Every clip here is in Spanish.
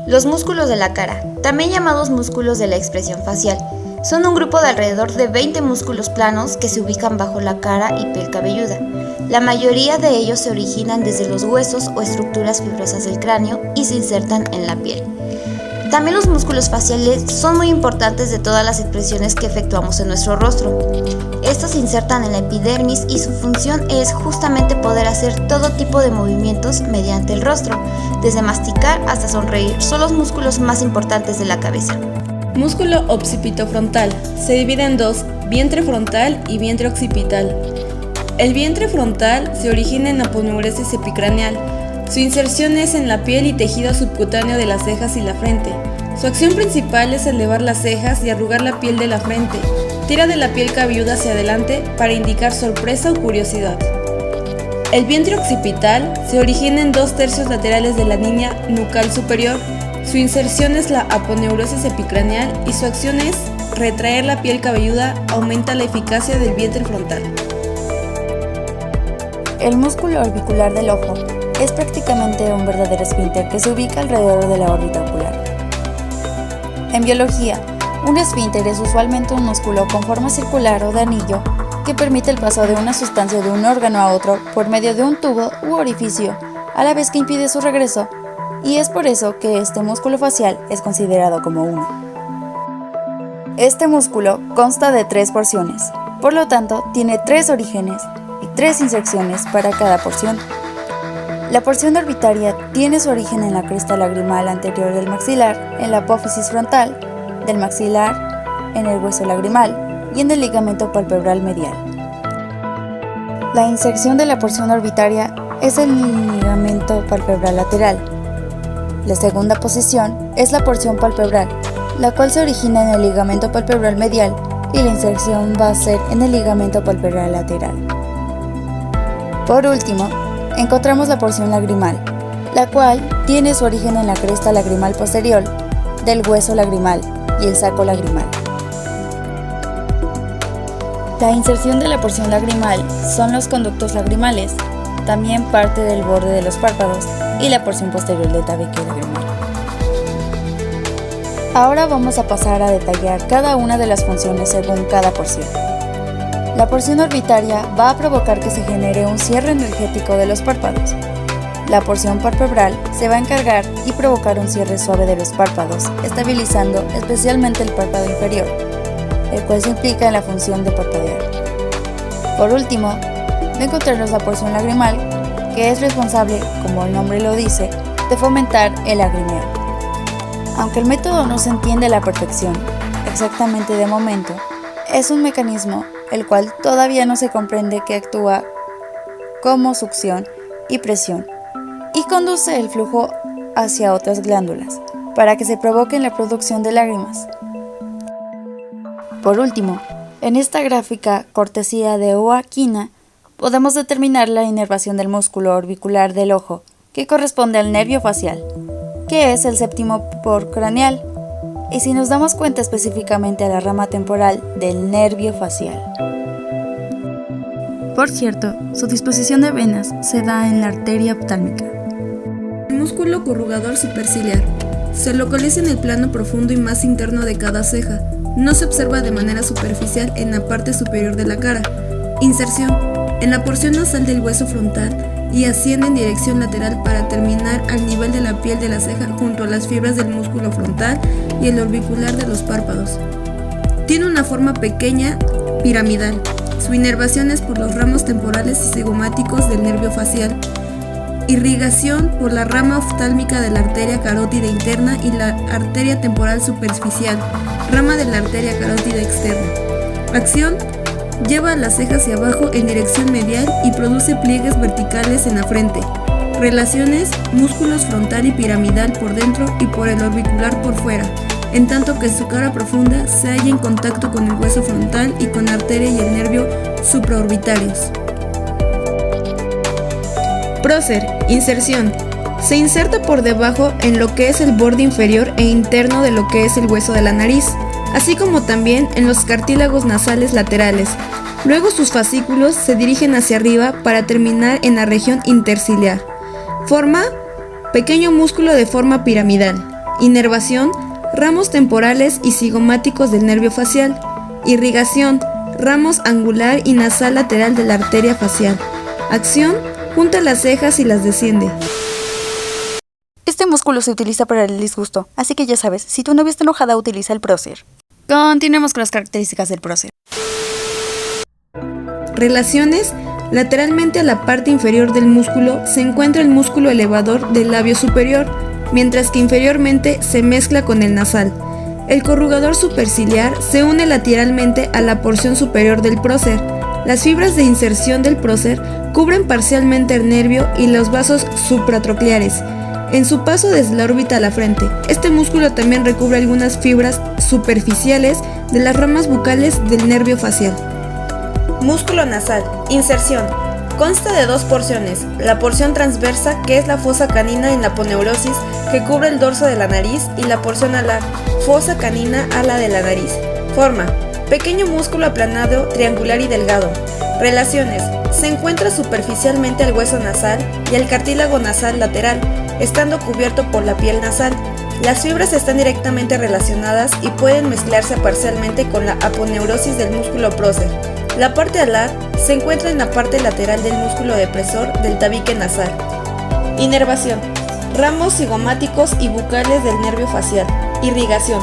Los músculos de la cara, también llamados músculos de la expresión facial, son un grupo de alrededor de 20 músculos planos que se ubican bajo la cara y piel cabelluda. La mayoría de ellos se originan desde los huesos o estructuras fibrosas del cráneo y se insertan en la piel. También los músculos faciales son muy importantes de todas las expresiones que efectuamos en nuestro rostro. Estos se insertan en la epidermis y su función es justamente poder hacer todo tipo de movimientos mediante el rostro, desde masticar hasta sonreír. Son los músculos más importantes de la cabeza. Músculo occipitofrontal. Se divide en dos, vientre frontal y vientre occipital. El vientre frontal se origina en aponeurosis epicraneal. Su inserción es en la piel y tejido subcutáneo de las cejas y la frente. Su acción principal es elevar las cejas y arrugar la piel de la frente. Tira de la piel cabelluda hacia adelante para indicar sorpresa o curiosidad. El vientre occipital se origina en 2/3 laterales de la línea nucal superior. Su inserción es la aponeurosis epicraneal y su acción es retraer la piel cabelluda, aumenta la eficacia del vientre frontal. El músculo orbicular del ojo es prácticamente un verdadero esfínter que se ubica alrededor de la órbita ocular. En biología, un esfínter es usualmente un músculo con forma circular o de anillo que permite el paso de una sustancia de un órgano a otro por medio de un tubo u orificio, a la vez que impide su regreso, y es por eso que este músculo facial es considerado como uno. Este músculo consta de 3 porciones, por lo tanto tiene 3 orígenes y 3 inserciones para cada porción. La porción orbitaria tiene su origen en la cresta lagrimal anterior del maxilar, en la apófisis frontal del maxilar, en el hueso lagrimal y en el ligamento palpebral medial. La inserción de la porción orbitaria es el ligamento palpebral lateral. La segunda posición es la porción palpebral, la cual se origina en el ligamento palpebral medial y la inserción va a ser en el ligamento palpebral lateral. Por último, encontramos la porción lagrimal, la cual tiene su origen en la cresta lagrimal posterior del hueso lagrimal y el saco lagrimal. La inserción de la porción lagrimal son los conductos lagrimales, también parte del borde de los párpados y la porción posterior del tabique lagrimal. Ahora vamos a pasar a detallar cada una de las funciones según cada porción. La porción orbitaria va a provocar que se genere un cierre energético de los párpados. La porción palpebral se va a encargar y provocar un cierre suave de los párpados, estabilizando especialmente el párpado inferior, el cual se implica en la función de parpadear. Por último, va a encontrarnos la porción lagrimal, que es responsable, como el nombre lo dice, de fomentar el lagrimeo. Aunque el método no se entiende a la perfección, exactamente de momento, es un mecanismo el cual todavía no se comprende que actúa como succión y presión y conduce el flujo hacia otras glándulas para que se provoque la producción de lágrimas. Por último, en esta gráfica cortesía de Oakina, podemos determinar la inervación del músculo orbicular del ojo, que corresponde al nervio facial, que es el séptimo por craneal, y si nos damos cuenta específicamente a la rama temporal del nervio facial. Por cierto, su disposición de venas se da en la arteria oftálmica. El músculo corrugador superciliar se localiza en el plano profundo y más interno de cada ceja. No se observa de manera superficial en la parte superior de la cara. Inserción en la porción nasal del hueso frontal y asciende en dirección lateral para terminar al nivel de la piel de la ceja junto a las fibras del músculo frontal y el orbicular de los párpados. Tiene una forma pequeña piramidal. Su inervación es por los ramos temporales y cigomáticos del nervio facial. Irrigación por la rama oftálmica de la arteria carótida interna y la arteria temporal superficial, rama de la arteria carótida externa. Acción: lleva las cejas hacia abajo en dirección medial y produce pliegues verticales en la frente. Relaciones: músculos frontal y piramidal por dentro y por el orbicular por fuera, en tanto que su cara profunda se halla en contacto con el hueso frontal y con la arteria y el nervio supraorbitarios. Prócer, inserción. Se inserta por debajo en lo que es el borde inferior e interno de lo que es el hueso de la nariz, así como también en los cartílagos nasales laterales. Luego sus fascículos se dirigen hacia arriba para terminar en la región interciliar. Forma: pequeño músculo de forma piramidal. Inervación, ramos temporales y cigomáticos del nervio facial. Irrigación, ramos angular y nasal lateral de la arteria facial. Acción, junta las cejas y las desciende. Este músculo se utiliza para el disgusto, así que ya sabes, si tu novia está enojada, utiliza el prócer. Continuemos con las características del prócer. Relaciones. Lateralmente a la parte inferior del músculo se encuentra el músculo elevador del labio superior, mientras que inferiormente se mezcla con el nasal. El corrugador superciliar se une lateralmente a la porción superior del prócer. Las fibras de inserción del prócer cubren parcialmente el nervio y los vasos supratrocleares. En su paso desde la órbita a la frente, este músculo también recubre algunas fibras superficiales de las ramas bucales del nervio facial. Músculo nasal. Inserción. Consta de dos porciones, la porción transversa, que es la fosa canina en la aponeurosis, que cubre el dorso de la nariz, y la porción alar, fosa canina ala de la nariz. Forma. Pequeño músculo aplanado, triangular y delgado. Relaciones. Se encuentra superficialmente al hueso nasal y al cartílago nasal lateral, estando cubierto por la piel nasal. Las fibras están directamente relacionadas y pueden mezclarse parcialmente con la aponeurosis del músculo prócer. La parte alar se encuentra en la parte lateral del músculo depresor del tabique nasal. Inervación. Ramos cigomáticos y bucales del nervio facial. Irrigación.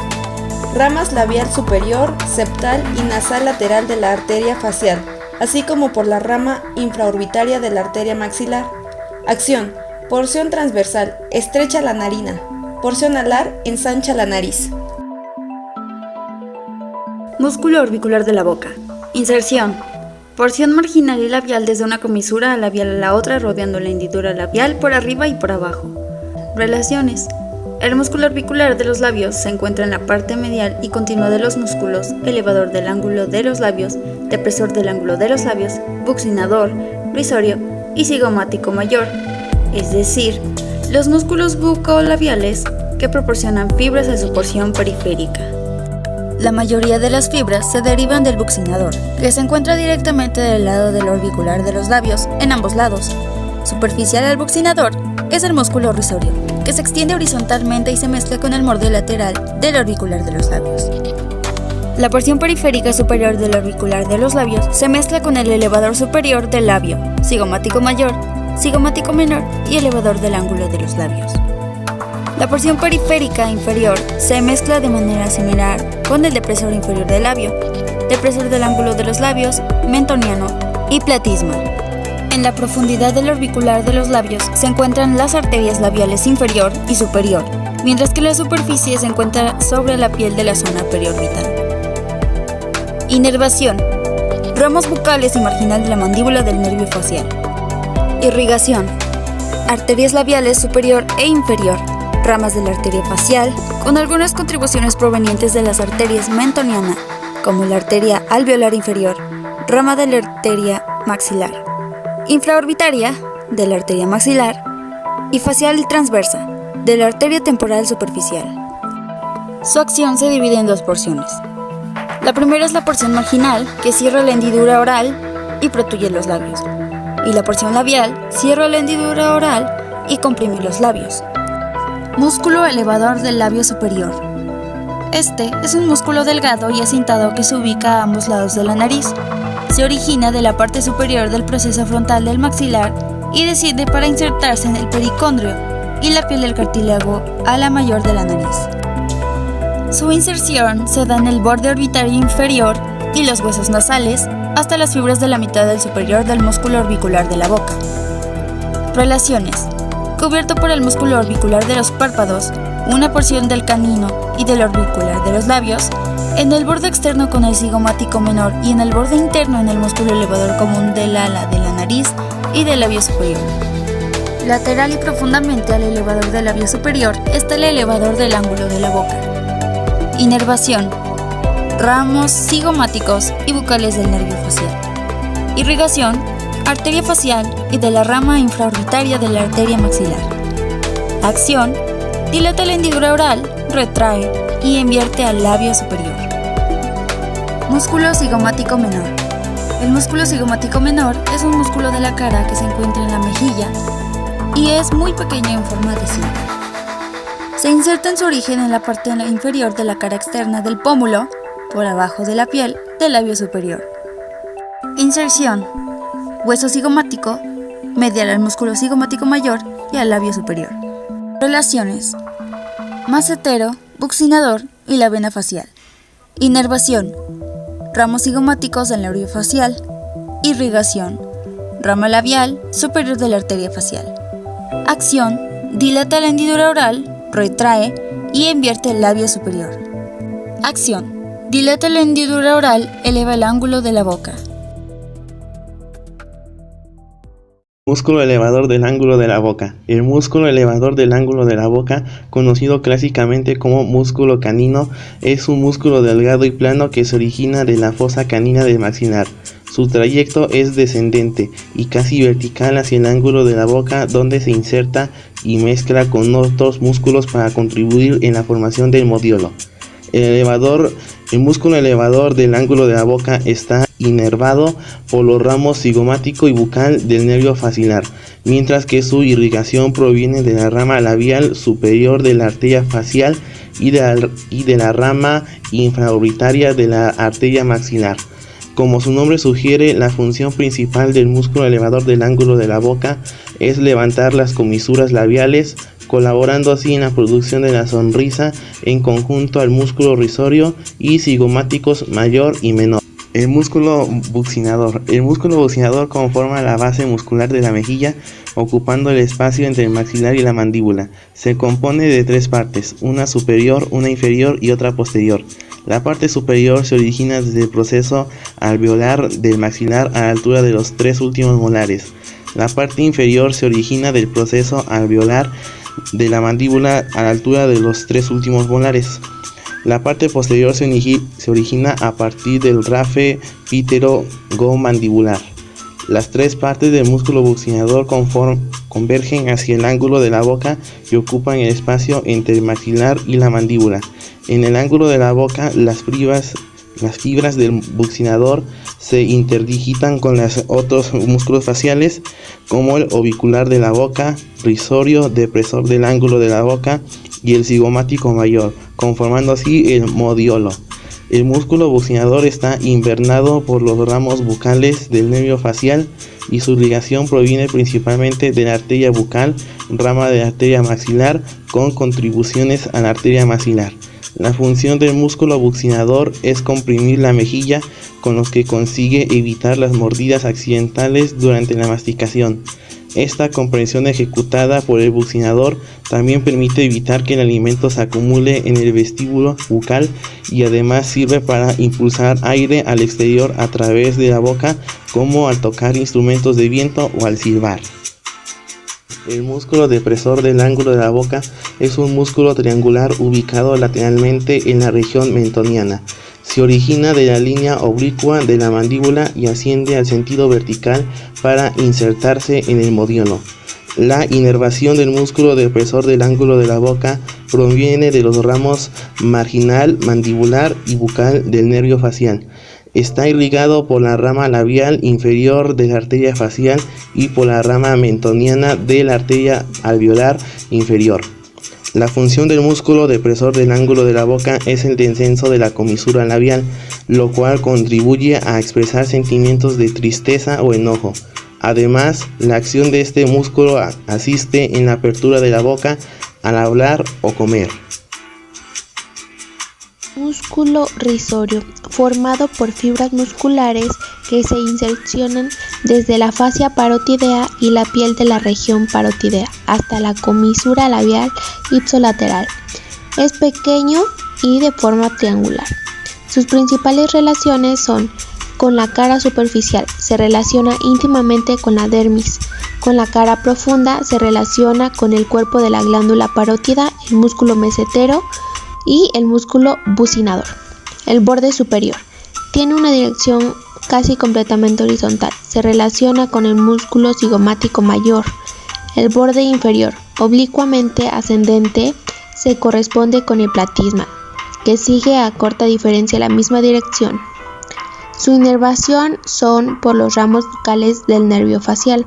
Ramas labial superior, septal y nasal lateral de la arteria facial, así como por la rama infraorbitaria de la arteria maxilar. Acción. Porción transversal, estrecha la narina. Porción alar, ensancha la nariz. Músculo orbicular de la boca. Inserción. Porción marginal y labial desde una comisura labial a la otra, rodeando la hendidura labial por arriba y por abajo. Relaciones. El músculo orbicular de los labios se encuentra en la parte medial y continua de los músculos, elevador del ángulo de los labios, depresor del ángulo de los labios, buccinador, risorio y cigomático mayor, es decir, los músculos bucolabiales que proporcionan fibras a su porción periférica. La mayoría de las fibras se derivan del buccinador, que se encuentra directamente del lado del orbicular de los labios, en ambos lados. Superficial al buccinador es el músculo risorio, que se extiende horizontalmente y se mezcla con el borde lateral del orbicular de los labios. La porción periférica superior del orbicular de los labios se mezcla con el elevador superior del labio, cigomático mayor, cigomático menor y elevador del ángulo de los labios. La porción periférica inferior se mezcla de manera similar con el depresor inferior del labio, depresor del ángulo de los labios, mentoniano y platisma. En la profundidad del orbicular de los labios se encuentran las arterias labiales inferior y superior, mientras que la superficie se encuentra sobre la piel de la zona periorbital. Inervación. Ramos bucales y marginal de la mandíbula del nervio facial. Irrigación. Arterias labiales superior e inferior, ramas de la arteria facial, con algunas contribuciones provenientes de las arterias mentoniana, como la arteria alveolar inferior, rama de la arteria maxilar, infraorbitaria, de la arteria maxilar, y facial transversa, de la arteria temporal superficial. Su acción se divide en dos porciones. La primera es la porción marginal, que cierra la hendidura oral y protuye los labios, y la porción labial cierra la hendidura oral y comprime los labios. Músculo elevador del labio superior. Este es un músculo delgado y acintado que se ubica a ambos lados de la nariz. Se origina de la parte superior del proceso frontal del maxilar y desciende para insertarse en el pericondrio y la piel del cartílago ala mayor de la nariz. Su inserción se da en el borde orbitario inferior y los huesos nasales hasta las fibras de la mitad del superior del músculo orbicular de la boca. Relaciones. Cubierto por el músculo orbicular de los párpados, una porción del canino y del orbicular de los labios, en el borde externo con el cigomático menor y en el borde interno en el músculo elevador común del ala de la nariz y del labio superior. Lateral y profundamente al elevador del labio superior está el elevador del ángulo de la boca. Inervación. Ramos cigomáticos y bucales del nervio facial. Irrigación. Arteria facial y de la rama infraorbitaria de la arteria maxilar. Acción. Dilata la hendidura oral, retrae y invierte al labio superior. Músculo cigomático menor. El músculo cigomático menor es un músculo de la cara que se encuentra en la mejilla y es muy pequeño en forma de cinta. Se inserta en su origen en la parte inferior de la cara externa del pómulo, por abajo de la piel del labio superior. Inserción: hueso cigomático, medial al músculo cigomático mayor y al labio superior. Relaciones: macetero, buccinador y la vena facial. Inervación: ramos cigomáticos del nervio facial. Irrigación: rama labial superior de la arteria facial. Acción: dilata la hendidura oral, retrae y invierte el labio superior. Acción: dilata la hendidura oral, eleva el ángulo de la boca. Músculo elevador del ángulo de la boca. El músculo elevador del ángulo de la boca, conocido clásicamente como músculo canino, es un músculo delgado y plano que se origina de la fosa canina del maxilar. Su trayecto es descendente y casi vertical hacia el ángulo de la boca, donde se inserta y mezcla con otros músculos para contribuir en la formación del modiolo. El músculo elevador del ángulo de la boca está inervado por los ramos cigomático y bucal del nervio facial, mientras que su irrigación proviene de la rama labial superior de la arteria facial y de la rama infraorbitaria de la arteria maxilar. Como su nombre sugiere, la función principal del músculo elevador del ángulo de la boca es levantar las comisuras labiales, colaborando así en la producción de la sonrisa en conjunto al músculo risorio y cigomáticos mayor y menor. El músculo buccinador. El músculo buccinador conforma la base muscular de la mejilla, ocupando el espacio entre el maxilar y la mandíbula. Se compone de tres partes, una superior, una inferior y otra posterior. La parte superior se origina desde el proceso alveolar del maxilar a la altura de los tres últimos molares. La parte inferior se origina del proceso alveolar de la mandíbula a la altura de los tres últimos molares. La parte posterior se origina a partir del rafe pítero-go-mandibular. Las tres partes del músculo buccinador convergen hacia el ángulo de la boca y ocupan el espacio entre el maxilar y la mandíbula. En el ángulo de la boca, las fibras del buccinador se interdigitan con los otros músculos faciales, como el orbicular de la boca, risorio, depresor del ángulo de la boca y el cigomático mayor, conformando así el modiolo. El músculo buccinador está invernado por los ramos bucales del nervio facial y su irrigación proviene principalmente de la arteria bucal, rama de la arteria maxilar, con contribuciones a la arteria maxilar. La función del músculo buccinador es comprimir la mejilla, con lo que consigue evitar las mordidas accidentales durante la masticación. Esta compresión ejecutada por el buccinador también permite evitar que el alimento se acumule en el vestíbulo bucal y además sirve para impulsar aire al exterior a través de la boca, como al tocar instrumentos de viento o al silbar. El músculo depresor del ángulo de la boca es un músculo triangular ubicado lateralmente en la región mentoniana. Se origina de la línea oblicua de la mandíbula y asciende al sentido vertical para insertarse en el modiolo. La inervación del músculo depresor del ángulo de la boca proviene de los ramos marginal, mandibular y bucal del nervio facial. Está irrigado por la rama labial inferior de la arteria facial y por la rama mentoniana de la arteria alveolar inferior. La función del músculo depresor del ángulo de la boca es el descenso de la comisura labial, lo cual contribuye a expresar sentimientos de tristeza o enojo. Además, la acción de este músculo asiste en la apertura de la boca al hablar o comer. Músculo risorio, formado por fibras musculares que se insercionan desde la fascia parotidea y la piel de la región parotidea hasta la comisura labial ipsilateral. Es pequeño y de forma triangular. Sus principales relaciones son con la cara superficial, se relaciona íntimamente con la dermis. Con la cara profunda se relaciona con el cuerpo de la glándula parótida, el músculo mesetero y el músculo buccinador. El borde superior tiene una dirección casi completamente horizontal. Se relaciona con el músculo cigomático mayor. El borde inferior, oblicuamente ascendente, se corresponde con el platisma, que sigue a corta diferencia la misma dirección. Su inervación son por los ramos bucales del nervio facial.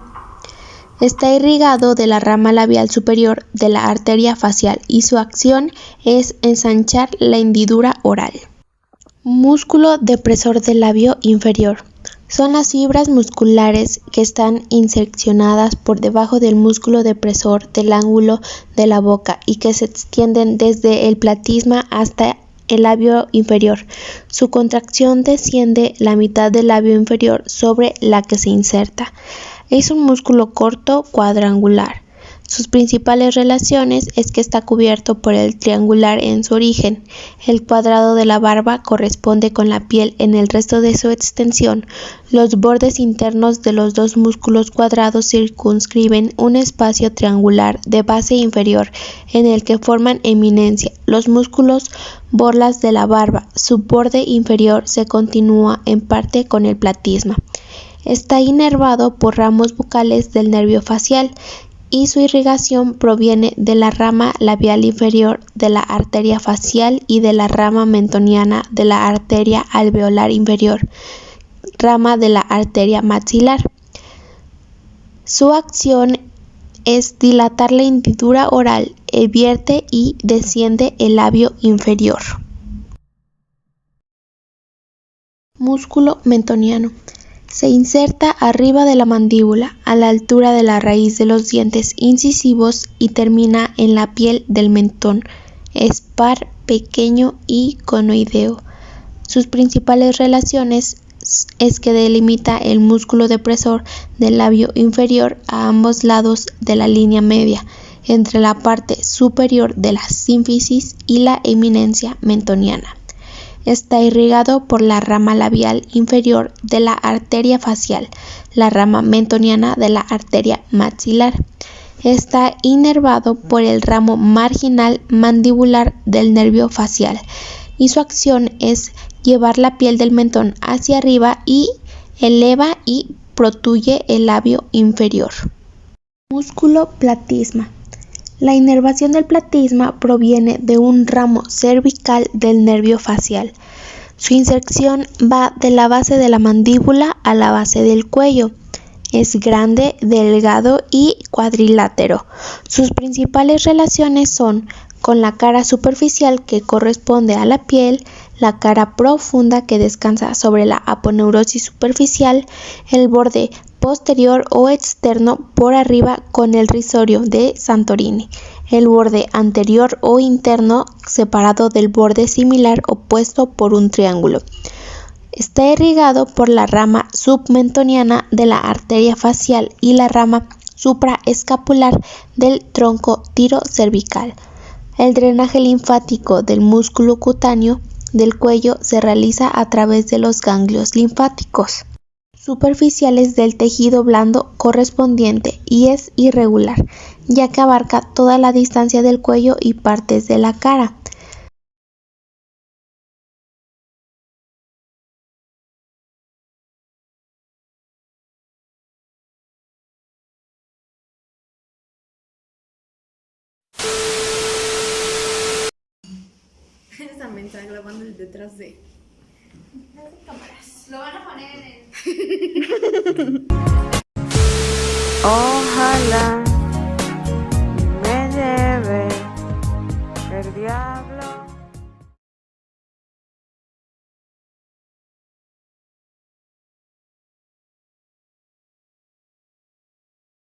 Está irrigado de la rama labial superior de la arteria facial y su acción es ensanchar la hendidura oral. Músculo depresor del labio inferior. Son las fibras musculares que están insercionadas por debajo del músculo depresor del ángulo de la boca y que se extienden desde el platysma hasta el labio inferior. Su contracción desciende la mitad del labio inferior sobre la que se inserta. Es un músculo corto cuadrangular. Sus principales relaciones es que está cubierto por el triangular en su origen. El cuadrado de la barba corresponde con la piel en el resto de su extensión. Los bordes internos de los dos músculos cuadrados circunscriben un espacio triangular de base inferior en el que forman eminencia. Los músculos borlas de la barba, su borde inferior se continúa en parte con el platysma. Está inervado por ramos bucales del nervio facial y su irrigación proviene de la rama labial inferior de la arteria facial y de la rama mentoniana de la arteria alveolar inferior, rama de la arteria maxilar. Su acción es dilatar la hendidura oral, vierte y desciende el labio inferior. Músculo mentoniano. Se inserta arriba de la mandíbula, a la altura de la raíz de los dientes incisivos y termina en la piel del mentón. Es par, pequeño y conoideo. Sus principales relaciones es que delimita el músculo depresor del labio inferior a ambos lados de la línea media, entre la parte superior de la sínfisis y la eminencia mentoniana. Está irrigado por la rama labial inferior de la arteria facial, la rama mentoniana de la arteria maxilar. Está inervado por el ramo marginal mandibular del nervio facial y su acción es llevar la piel del mentón hacia arriba y eleva y protuye el labio inferior. Músculo platysma. La inervación del platysma proviene de un ramo cervical del nervio facial. Su inserción va de la base de la mandíbula a la base del cuello. Es grande, delgado y cuadrilátero. Sus principales relaciones son con la cara superficial que corresponde a la piel, la cara profunda que descansa sobre la aponeurosis superficial, el borde posterior o externo por arriba con el risorio de Santorini, el borde anterior o interno separado del borde similar opuesto por un triángulo. Está irrigado por la rama submentoniana de la arteria facial y la rama supraescapular del tronco tirocervical. El drenaje linfático del músculo cutáneo del cuello se realiza a través de los ganglios linfáticos superficiales del tejido blando correspondiente y es irregular, ya que abarca toda la distancia del cuello y partes de la cara. Esa mensa grabando el detrás de cámaras. Lo van a poner en el... Ojalá